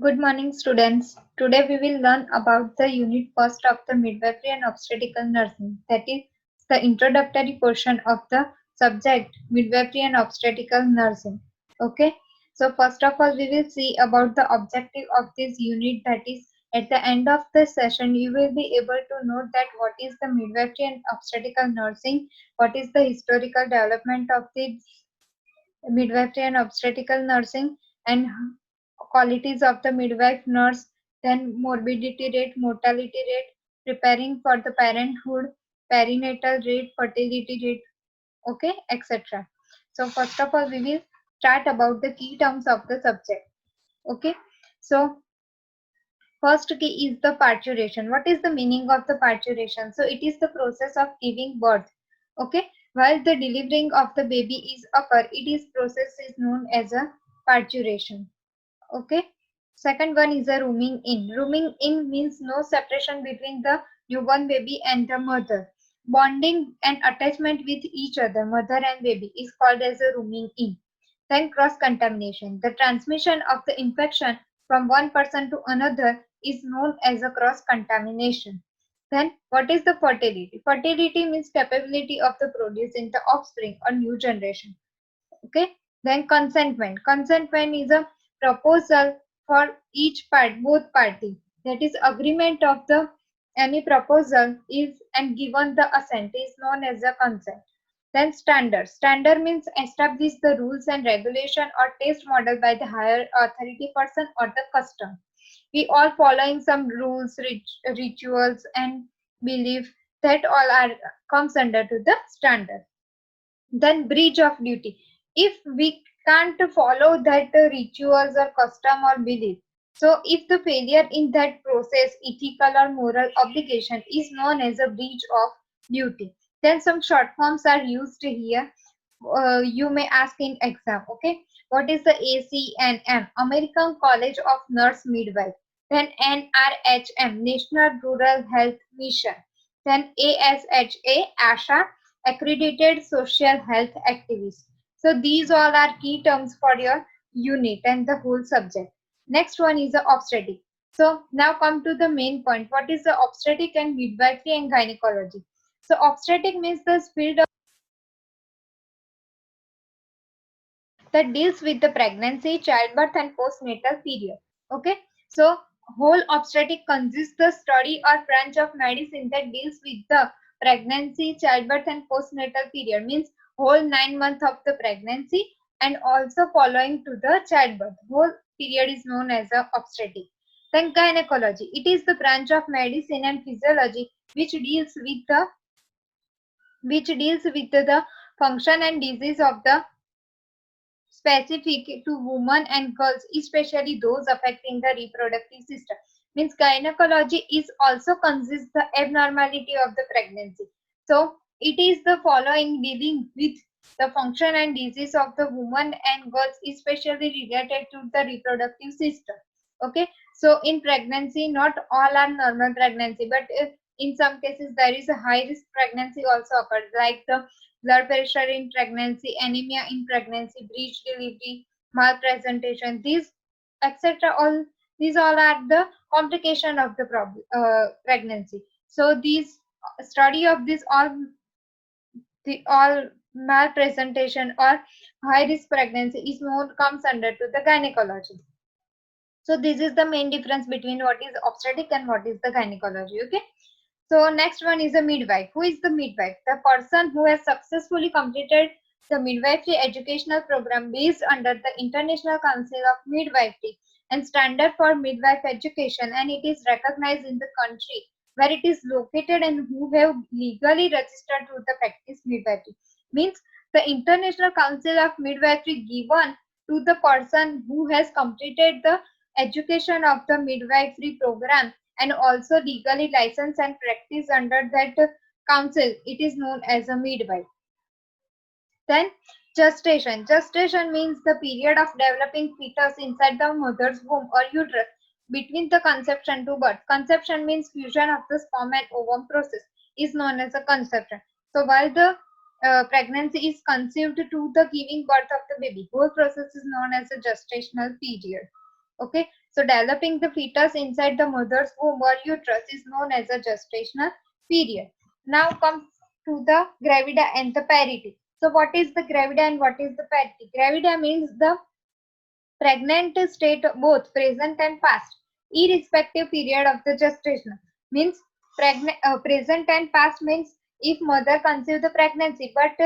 Good morning, students. Today we will learn about the unit first of the midwifery and obstetrical nursing. That is the introductory portion of the subject midwifery and obstetrical nursing. Okay. So first of all, we will see about the objective of this unit. That is, at the end of the session, you will be able to note that what is the midwifery and obstetrical nursing, what is the historical development of the midwifery and obstetrical nursing, and qualities of the midwife nurse, then morbidity rate, mortality rate, preparing for the parenthood, perinatal rate, fertility rate, okay, etc. So first of all, we will start about the key terms of the subject. Okay. So first key is the parturition. What is the meaning of the parturition? So it is the process of giving birth. Okay. While the delivering of the baby is occur, it is process is known as a parturition. Okay. Second one is a rooming in. Rooming in means no separation between the newborn baby and the mother. Bonding and attachment with each other, mother and baby, is called as a rooming in. Then cross contamination. The transmission of the infection from one person to another is known as a cross contamination. Then what is the fertility? Fertility means capability of the producing the offspring or new generation. Okay. Then consentment. Consentment is a proposal for each part, both party. That is agreement of the any proposal is and given the assent is known as a consent. Then standard. Standard means establish the rules and regulation or test model by the higher authority person or the custom. We all following some rules, rituals and belief, that all are comes under to the standard. Then breach of duty. If we can't follow that rituals or custom or belief, so if the failure in that process, ethical or moral obligation, is known as a breach of duty. Then some short forms are used here. You may ask in exam. Okay, what is the ACNM? American College of Nurse Midwife. Then NRHM, National Rural Health Mission. Then ASHA, ASHA, accredited social health activist. So these all are key terms for your unit and the whole subject. Next one is the obstetric. So now come to the main point. What is the obstetric and midwifery and gynecology? So obstetric means the field that deals with the pregnancy, childbirth and postnatal period. Okay. So whole obstetric consists the study or branch of medicine that deals with the pregnancy, childbirth and postnatal period, means whole 9 months of the pregnancy and also following to the childbirth. Whole period is known as a obstetric. Then gynecology. It is the branch of medicine and physiology which deals with the function and disease of the specific to women and girls, especially those affecting the reproductive system. Means gynecology is also consists the abnormality of the pregnancy. So it is the following dealing with the function and disease of the woman and girls, especially related to the reproductive system. Okay, so in pregnancy, not all are normal pregnancy, but if in some cases there is a high risk pregnancy also occurs, like the blood pressure in pregnancy, anemia in pregnancy, breech delivery, malpresentation, these etc. All are the complication of the pregnancy. So these study of this all malpresentation or high risk pregnancy is known comes under to the gynecology. So this is the main difference between what is obstetric and what is the gynecology. Okay. So next one is a midwife. Who is the midwife? The person who has successfully completed the midwifery educational program based under the International Council of Midwifery and Standard for Midwife Education, and it is recognized in the country where it is located and who have legally registered to the practice midwifery. Means the International Council of Midwifery given to the person who has completed the education of the midwifery program and also legally licensed and practice under that council. It is known as a midwife. Then gestation. Gestation means the period of developing fetus inside the mother's womb or uterus between the conception to birth. Conception means fusion of the sperm and ovum process is known as a conception. So while the pregnancy is conceived to the giving birth of the baby, whole process is known as a gestational period. Okay. So developing the fetus inside the mother's womb or uterus is known as a gestational period. Now comes to the gravida and the parity. So what is the gravida and what is the parity? Gravida means the pregnant state both present and past, irrespective period of the gestation. Means present and past means if mother conceive the pregnancy but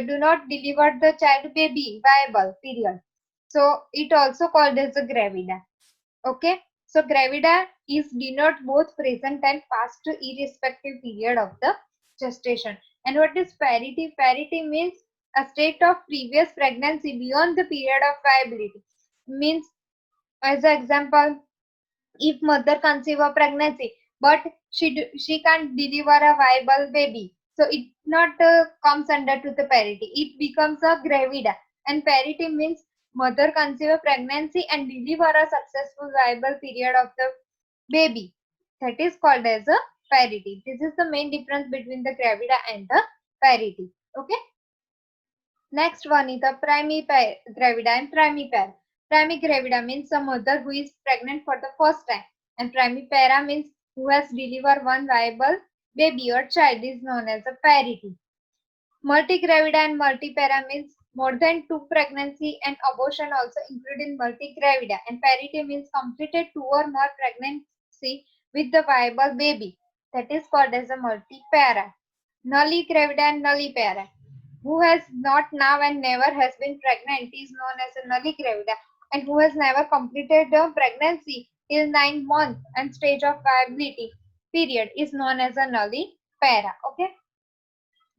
do not deliver the child baby viable period. So it also called as a gravida. Okay. So gravida is denote both present and past irrespective period of the gestation. And what is parity? Parity means a state of previous pregnancy beyond the period of viability. Means as an example, if mother conceive a pregnancy but she can't deliver a viable baby, so it not comes under to the parity, it becomes a gravida. And parity means mother conceive a pregnancy and deliver a successful viable period of the baby, that is called as a parity. This is the main difference between the gravida and the parity. Okay. Next one is the gravida and primipara. Primigravida means a mother who is pregnant for the first time, and primipara means who has delivered one viable baby or child is known as a parity. Multigravida and multipara means more than two pregnancy and abortion also included in multigravida, and parity means completed two or more pregnancy with the viable baby, that is called as a multipara. Nulligravida and nullipara, who has not now and never has been pregnant is known as a nulligravida, and who has never completed the pregnancy till 9 months and stage of viability period is known as a nullipara. Okay.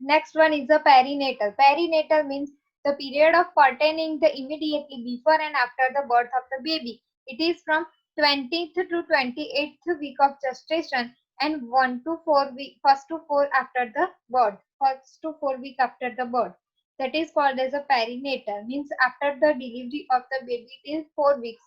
Next one is the perinatal. Perinatal means the period of pertaining the immediately before and after the birth of the baby. It is from 20th to 28th week of gestation and 1 to 4 week, first to 4 after the birth, first to 4 week after the birth. That is called as a perinatal. Means after the delivery of the baby till 4 weeks.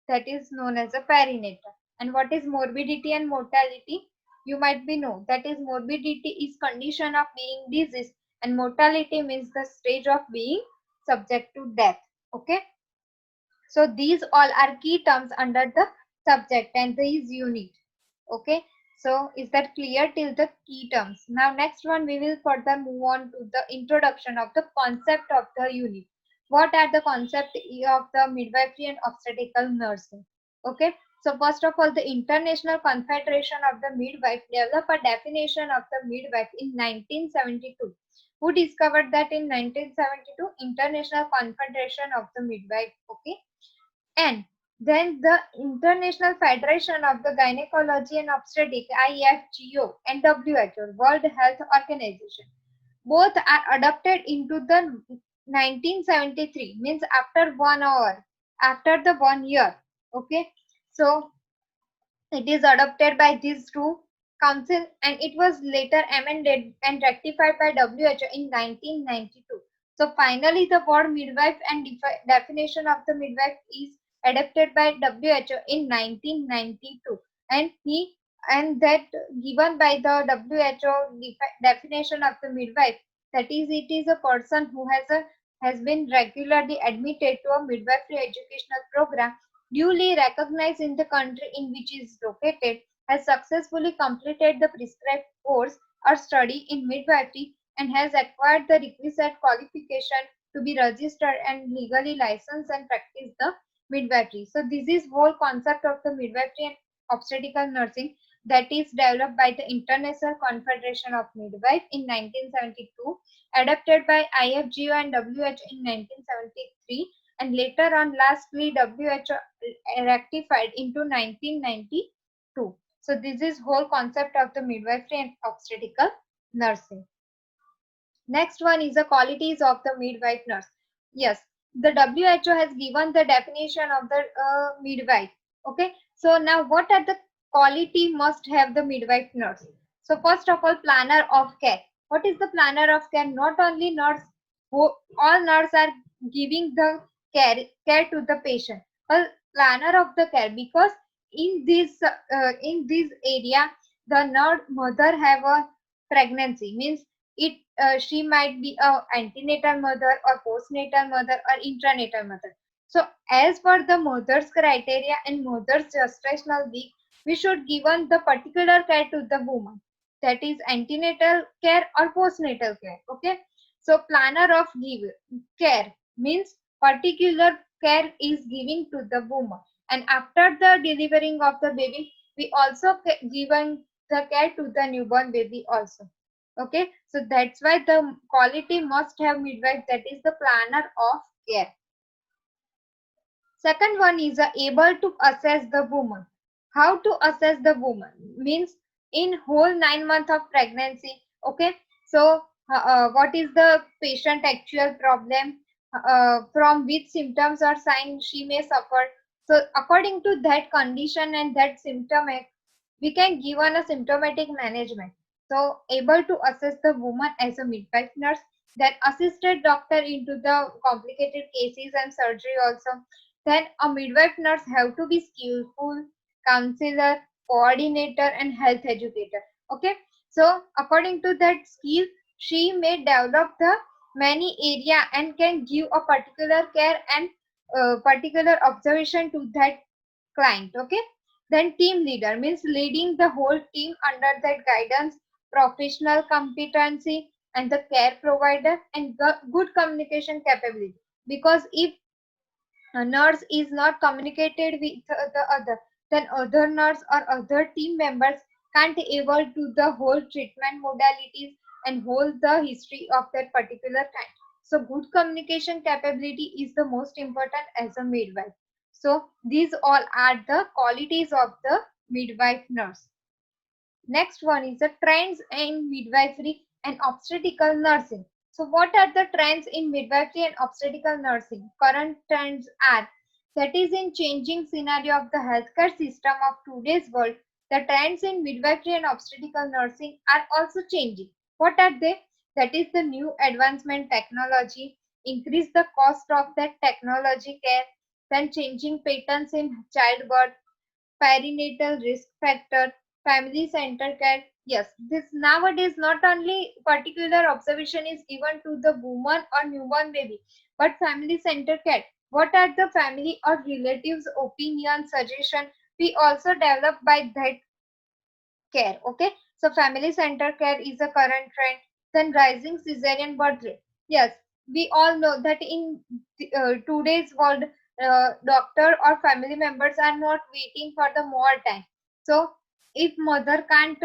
That is known as a perinatal. And what is morbidity and mortality? You might be know that is morbidity is condition of being disease and mortality means the stage of being subject to death. Okay. So these all are key terms under the subject and these unit. Okay. So is that clear till the key terms? Now next one we will further move on to the introduction of the concept of the unit. What are the concept of the midwifery and obstetrical nursing? Okay. So first of all, the International Confederation of the Midwife developed a definition of the midwife in 1972. Who discovered that in 1972? International Confederation of the Midwife. Okay. And then the International Federation of the Gynecology and Obstetrics IFGO and WHO World Health Organization both are adopted into the 1973, means after 1 hour, after the 1 year. Okay. So it is adopted by these two council and it was later amended and rectified by WHO in 1992. So finally the word midwife and definition of the midwife is adopted by WHO in 1992, and that given by the WHO definition of the midwife, that is it is a person who has been regularly admitted to a midwifery educational program duly recognized in the country in which it is located, has successfully completed the prescribed course or study in midwifery, and has acquired the requisite qualification to be registered and legally licensed and practice the midwifery. So this is whole concept of the midwifery and obstetrical nursing that is developed by the International Confederation of Midwife in 1972, adopted by IFGO and WHO in 1973, and later on lastly WHO rectified into 1992. So this is whole concept of the midwifery and obstetrical nursing. Next one is the qualities of the midwife nurse. Yes, the WHO has given the definition of the midwife. Okay, so now what are the quality must have the midwife nurse? So first of all, planner of care. What is the planner of care? Not only nurse, all nurses are giving the care to the patient. A planner of the care, because in this area the nurse mother have a pregnancy, means it she might be a antenatal mother or postnatal mother or intranatal mother. So as per the mother's criteria and mother's gestational week, we should given the particular care to the woman, that is antenatal care or postnatal care. Okay, so planner of give care means particular care is giving to the woman, and after the delivering of the baby we also given the care to the newborn baby also. Okay, so that's why the quality must have midwife, that is the planner of care. Second one is able to assess the woman. How to assess the woman means in whole 9 months of pregnancy. Okay, so what is the patient actual problem, from which symptoms or signs she may suffer. So according to that condition and that symptom, we can give on a symptomatic management. So able to assess the woman as a midwife nurse, then assisted doctor into the complicated cases and surgery also. Then a midwife nurse have to be skillful, counselor, coordinator, and health educator. Okay, so according to that skill, she may develop the many area and can give a particular care and particular observation to that client. Okay, then team leader means leading the whole team under that guidance, professional competency, and the care provider and the good communication capability. Because if a nurse is not communicated with the other, then other nurse or other team members can't able to the whole treatment modalities and hold the history of that particular kind. So good communication capability is the most important as a midwife. So these all are the qualities of the midwife nurse. Next one is the trends in midwifery and obstetrical nursing. So what are the trends in midwifery and obstetrical nursing? Current trends are, that is in changing scenario of the healthcare system of today's world, the trends in midwifery and obstetrical nursing are also changing. What are they? That is the new advancement technology, increase the cost of that technology care, then changing patterns in childbirth, perinatal risk factor, family center care. Yes, this nowadays not only particular observation is given to the woman or newborn baby, but family center care. What are the family or relatives' opinion, suggestion? We also develop by that care. Okay, so family center care is a current trend. Then rising cesarean birth rate. Yes, we all know that in today's world, doctor or family members are not waiting for the more time. So if mother can't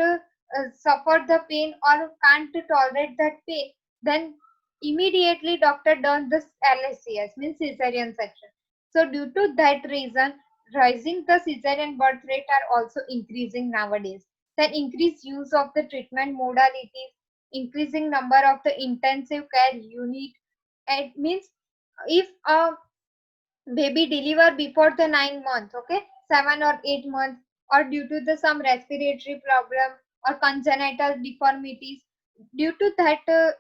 suffer the pain or can't tolerate that pain, then immediately doctor does this LSCS, means cesarean section. So due to that reason, rising the cesarean birth rate are also increasing nowadays. Then increased use of the treatment modalities, increasing number of the intensive care unit. It means if a baby deliver before the 9 months, okay, 7 or 8 months, or due to the some respiratory problem or congenital deformities, due to that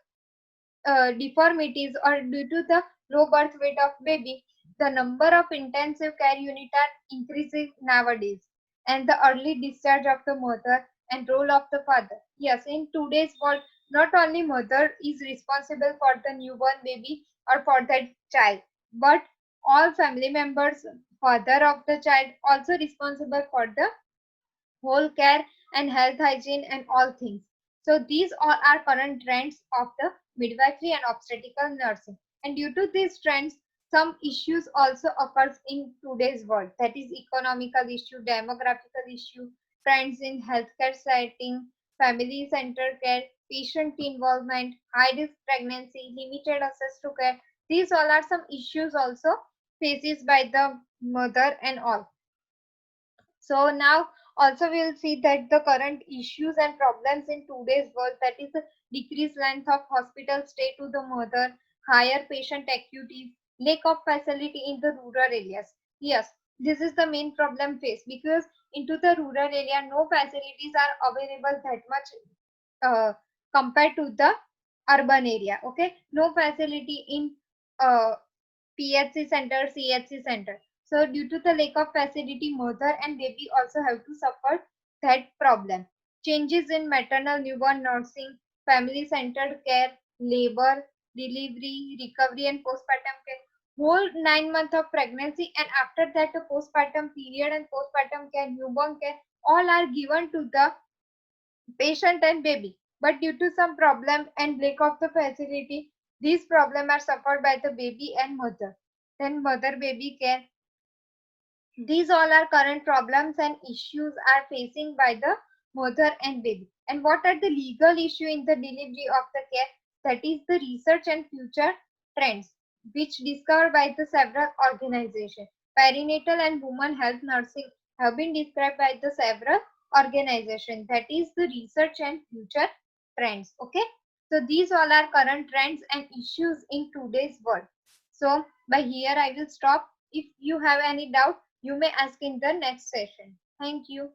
deformities or due to the low birth weight of baby, the number of intensive care unit are increasing nowadays, and the early discharge of the mother and role of the father. Yes, in today's world, not only mother is responsible for the newborn baby or for that child, but all family members, father of the child, also responsible for the whole care and health hygiene and all things. So these all are current trends of the midwifery and obstetrical nursing. And due to these trends, some issues also occurs in today's world. That is economical issue, demographical issue, trends in healthcare setting, family centered care, patient involvement, high risk pregnancy, limited access to care. These all are some issues also faces by the mother and all. So now also we will see that the current issues and problems in today's world, that is the decreased length of hospital stay to the mother, higher patient acuity, lack of facility in the rural areas. Yes, this is the main problem faced because into the rural area no facilities are available that much uh, compared to the urban area. Okay, no facility in PHC center, CHC center. So due to the lack of facility, mother and baby also have to suffer that problem. Changes in maternal newborn nursing, family centered care, labor, delivery, recovery and postpartum care. whole 9 months of pregnancy, and after that the postpartum period and postpartum care, newborn care, all are given to the patient and baby. But due to some problem and lack of the facility, these problems are suffered by the baby and mother. Then mother baby care. These all are current problems and issues are facing by the mother and baby. And what are the legal issue in the delivery of the care? That is the research and future trends, which discovered by the several organizations. Perinatal and women health nursing have been described by the several organizations. That is the research and future trends. Okay. So these all are current trends and issues in today's world. So by here I will stop. If you have any doubt, you may ask in the next session. Thank you.